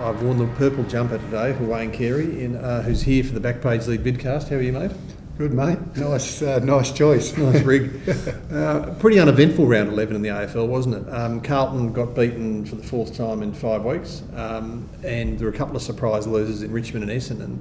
I've worn the purple jumper today for Wayne Carey, who's here for the BackPageLead Vidcast. How are you, mate? Good, mate. Nice choice. Nice rig. Pretty uneventful round 11 in the AFL, wasn't it? Carlton got beaten for the fourth time in 5 weeks, and there were a couple of surprise losers in Richmond and Essendon.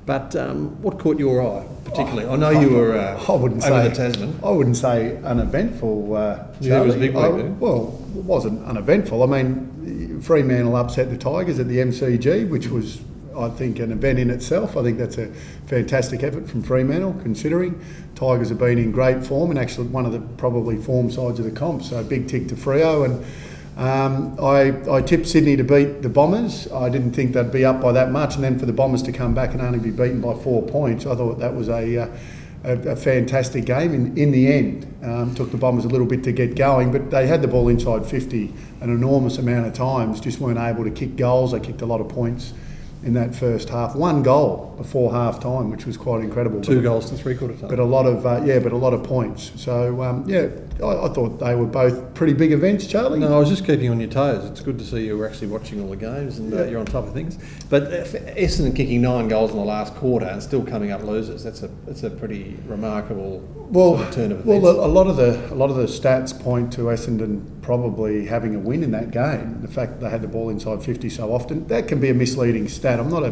But what caught your eye particularly? I know you were over the Tasman. I wouldn't say uneventful, Charlie. Yeah, it was a big week, well, it wasn't uneventful. I mean, Fremantle upset the Tigers at the MCG, which was, I think, an event in itself. I think that's a fantastic effort from Fremantle, considering Tigers have been in great form and actually one of the probably form sides of the comp. So big tick to Freo. And I tipped Sydney to beat the Bombers. I didn't think they'd be up by that much, and then for the Bombers to come back and only be beaten by 4 points, I thought that was a fantastic game. In the end, took the Bombers a little bit to get going, but they had the ball inside 50 an enormous amount of times, just weren't able to kick goals. They kicked a lot of points in that first half. 1 goal before half time, which was quite incredible. 2 goals to 3/4 time. But a lot of points. So I thought they were both pretty big events, Charlie. No, I was just keeping on your toes. It's good to see you were actually watching all the games and you're on top of things. But Essendon kicking 9 goals in the last quarter and still coming up losers. That's a pretty remarkable sort of turn of events. Well, a lot of the stats point to Essendon probably having a win in that game. The fact that they had the ball inside 50 so often, that can be a misleading stat. I'm not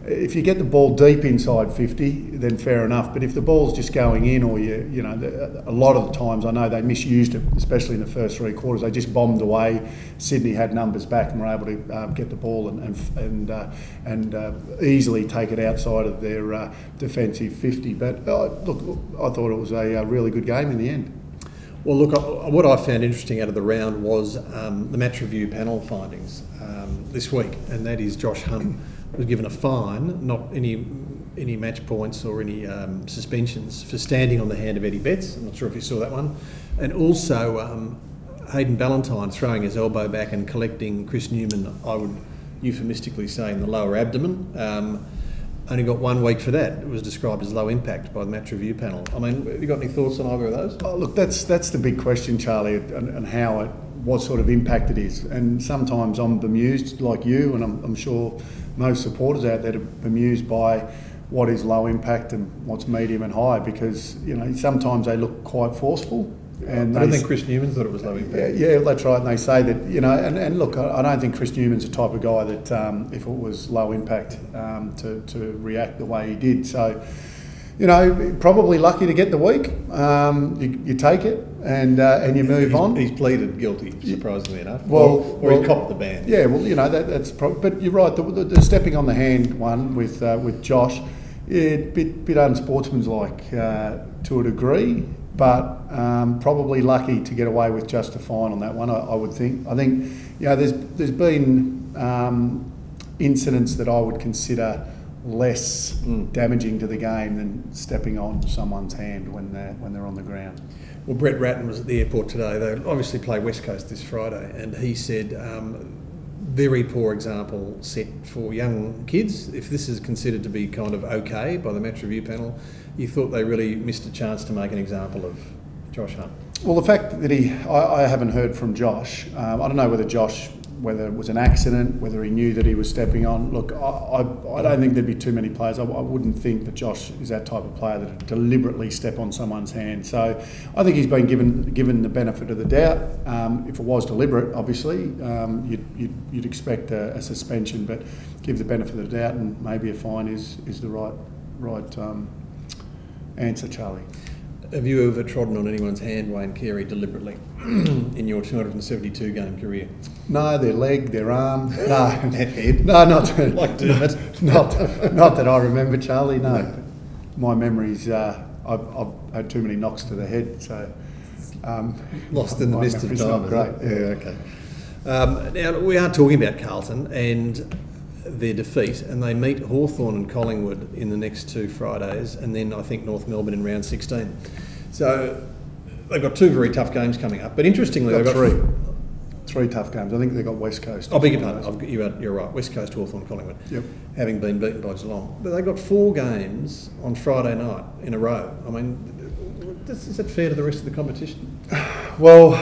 if you get the ball deep inside 50, then fair enough. But if the ball's just going in, or a lot of the times I know they misused it, especially in the first 3 quarters. They just bombed away. Sydney had numbers back and were able to get the ball and easily take it outside of their defensive 50. But look, I thought it was a really good game in the end. Well, look, what I found interesting out of the round was the match review panel findings this week, and that is Josh Hunt was given a fine, not any match points or any suspensions, for standing on the hand of Eddie Betts. I'm not sure if you saw that one. And also Hayden Ballantyne throwing his elbow back and collecting Chris Newman, I would euphemistically say, in the lower abdomen. Only got 1 week for that. It was described as low impact by the match review panel. I mean, have you got any thoughts on either of those? Oh, look, that's the big question, Charlie, and what sort of impact it is. And sometimes I'm bemused, like you, and I'm sure most supporters out there are bemused by what is low impact and what's medium and high, because sometimes they look quite forceful. And I don't think Chris Newman thought it was low impact. Yeah, that's right. And they say that, and look, I don't think Chris Newman's the type of guy that, if it was low impact, to react the way he did. So, probably lucky to get the week. You take it and you move on. He's pleaded guilty, surprisingly enough. Or he copped the ban. Yeah, well, that's probably. But you're right. The stepping on the hand one with Josh, bit unsportsmanlike to a degree. But probably lucky to get away with just a fine on that one, I would think. I think, there's been incidents that I would consider less damaging to the game than stepping on someone's hand when they're on the ground. Well, Brett Ratton was at the airport today. They obviously play West Coast this Friday, and he said, very poor example set for young kids. If this is considered to be kind of okay by the match review panel, you thought they really missed a chance to make an example of Josh Hunt. Well, the fact that I haven't heard from Josh. I don't know whether it was an accident, whether he knew that he was stepping on. Look, I don't think there'd be too many players. I wouldn't think that Josh is that type of player that would deliberately step on someone's hand. So I think he's been given the benefit of the doubt. If it was deliberate, obviously, you'd expect a suspension, but give the benefit of the doubt, and maybe a fine is the right answer, Charlie. Have you ever trodden on anyone's hand, Wayne Carey, deliberately in your 272 game career? No, their leg, their arm. No, their head. No, not like Dermot. Not that I remember, Charlie. No, my memories. I've had too many knocks to the head, so lost in the mist of time. Not great. Yeah, okay. Now we are talking about Carlton and their defeat, and they meet Hawthorn and Collingwood in the next 2 Fridays, and then I think North Melbourne in round 16. So they've got 2 very tough games coming up. But interestingly, they've got 3 tough games. I think they've got West Coast. I beg your pardon. You're right. West Coast, Hawthorn, Collingwood. Yep. Having been beaten by Geelong, but they've got 4 games on Friday night in a row. I mean, is that fair to the rest of the competition? Well,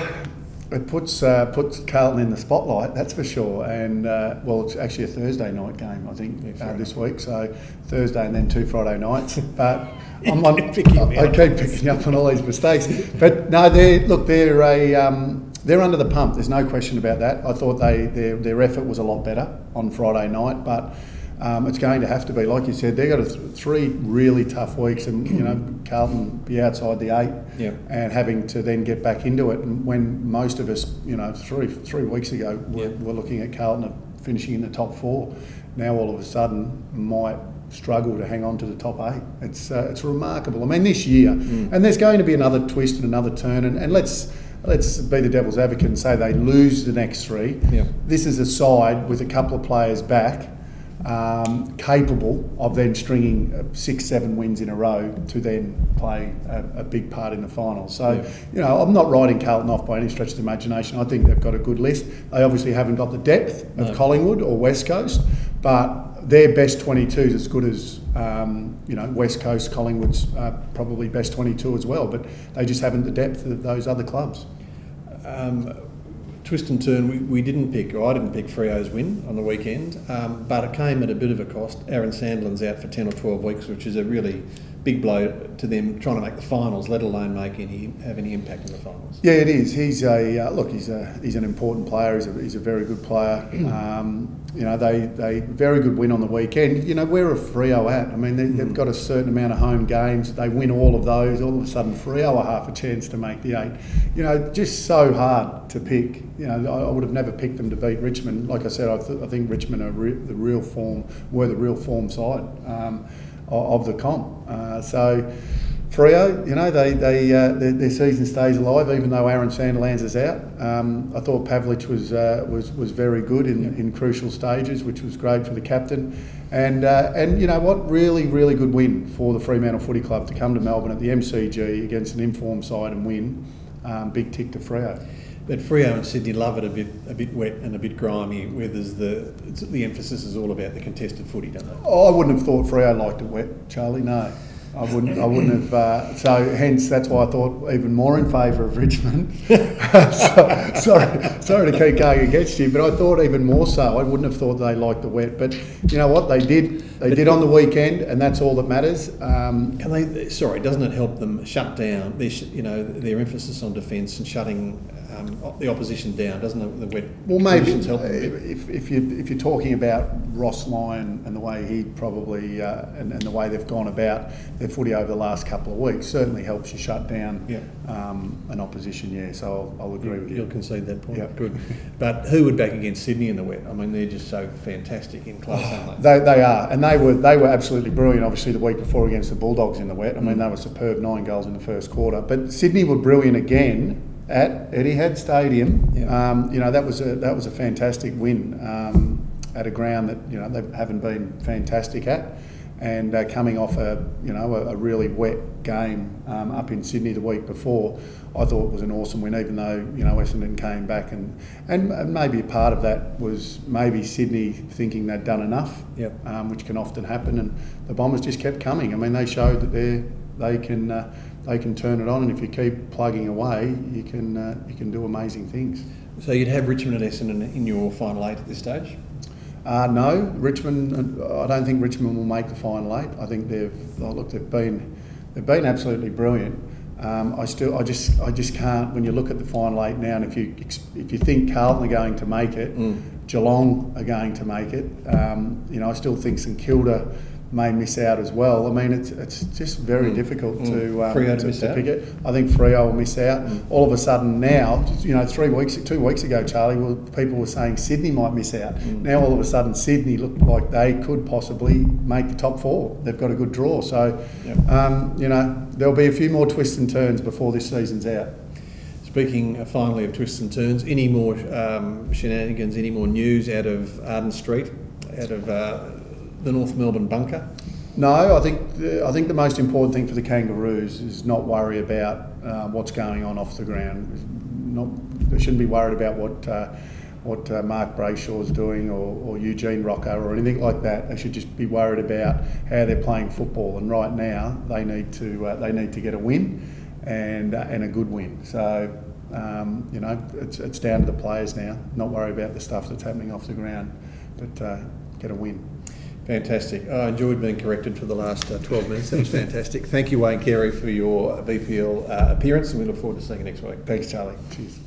It puts Carlton in the spotlight, that's for sure. And well, it's actually a Thursday night game, I think, this week. So Thursday and then 2 Friday nights. But I keep picking up on all these mistakes. But no, they're under the pump. There's no question about that. I thought their effort was a lot better on Friday night, but it's going to have to be, like you said, they've got 3 really tough weeks, and Carlton be outside the 8, and having to then get back into it. And when most of us, 3 weeks ago, were looking at Carlton finishing in the top 4, now all of a sudden might struggle to hang on to the top 8. It's remarkable. I mean, this year, and there's going to be another twist and another turn, and let's be the devil's advocate and say they lose the next 3. This is a side with a couple of players back, capable of then stringing 6-7 wins in a row to then play a big part in the final. So, I'm not writing Carlton off by any stretch of the imagination. I think they've got a good list. They obviously haven't got the depth of Collingwood or West Coast, but their best 22 is as good as West Coast. Collingwood's probably best 22 as well, but they just haven't the depth of those other clubs. Twist and turn, we didn't pick, or I didn't pick Freo's win on the weekend, but it came at a bit of a cost. Aaron Sandlin's out for 10 or 12 weeks, which is a really big blow to them trying to make the finals, let alone have any impact in the finals. Yeah, it is. He's he's an important player. He's a very good player. They very good win on the weekend. Where are Freo at? I mean, they've got a certain amount of home games. They win all of those. All of a sudden, Freo are half a chance to make the 8. Just so hard to pick. I would have never picked them to beat Richmond. Like I said, I think Richmond are the real form side of the comp. So Freo, their season stays alive, even though Aaron Sandilands is out. I thought Pavlich was very good in crucial stages, which was great for the captain. And you know what, really good win for the Fremantle Footy Club to come to Melbourne at the MCG against an informed side and win. Big tick to Freo. But Freo and Sydney love it a bit wet and a bit grimy, where the emphasis is all about the contested footy, don't they? Oh, I wouldn't have thought Freo liked it wet, Charlie. No, I wouldn't have. So hence, that's why I thought even more in favour of Richmond. Sorry to keep going against you, but I thought even more so. I wouldn't have thought they liked the wet, but you know what, they did. They did on the weekend, and that's all that matters. Doesn't it help them shut down? Their emphasis on defence and shutting the opposition down, doesn't the wet conditions help them? If you're talking about Ross Lyon and the way he probably and the way they've gone about their footy over the last couple of weeks, certainly helps you shut down an opposition. Yeah, so I'll agree with you. You'll concede that point. Yep. Good. But who would back against Sydney in the wet? I mean, they're just so fantastic in class, aren't they? They are, and they were absolutely brilliant. Obviously, the week before against the Bulldogs in the wet. I mean, they were superb, 9 goals in the first quarter. But Sydney were brilliant again at Etihad Stadium. That was a fantastic win at a ground that they haven't been fantastic at, and coming off a really wet game up in Sydney the week before, I thought it was an awesome win. Even though Essendon came back, and maybe a part of that was maybe Sydney thinking they'd done enough, which can often happen, and the Bombers just kept coming. I mean, they showed that they can turn it on, and if you keep plugging away, you can do amazing things. So you'd have Richmond and Essendon in your final 8 at this stage? No, Richmond. I don't think Richmond will make the final 8. I think they've been absolutely brilliant. I just can't. When you look at the final 8 now, and if you think Carlton are going to make it, Geelong are going to make it. I still think St Kilda may miss out as well. I mean, it's just very difficult to pick it. I think Freo will miss out. All of a sudden now, 2 weeks ago, Charlie, people were saying Sydney might miss out. Now all of a sudden Sydney look like they could possibly make the top 4. They've got a good draw. So, there'll be a few more twists and turns before this season's out. Speaking finally of twists and turns, any more shenanigans, any more news out of Arden Street, out of the North Melbourne bunker? No, I think the most important thing for the Kangaroos is not worry about what's going on off the ground. They shouldn't be worried about what Mark Brayshaw's doing or Eugene Rocco or anything like that. They should just be worried about how they're playing football. And right now, they need to get a win and a good win. So You know, it's down to the players now. Not worry about the stuff that's happening off the ground, but get a win. Fantastic. I enjoyed being corrected for the last 12 minutes. That was fantastic. Thank you, Wayne Carey, for your BPL appearance, and we look forward to seeing you next week. Thanks, Charlie. Cheers.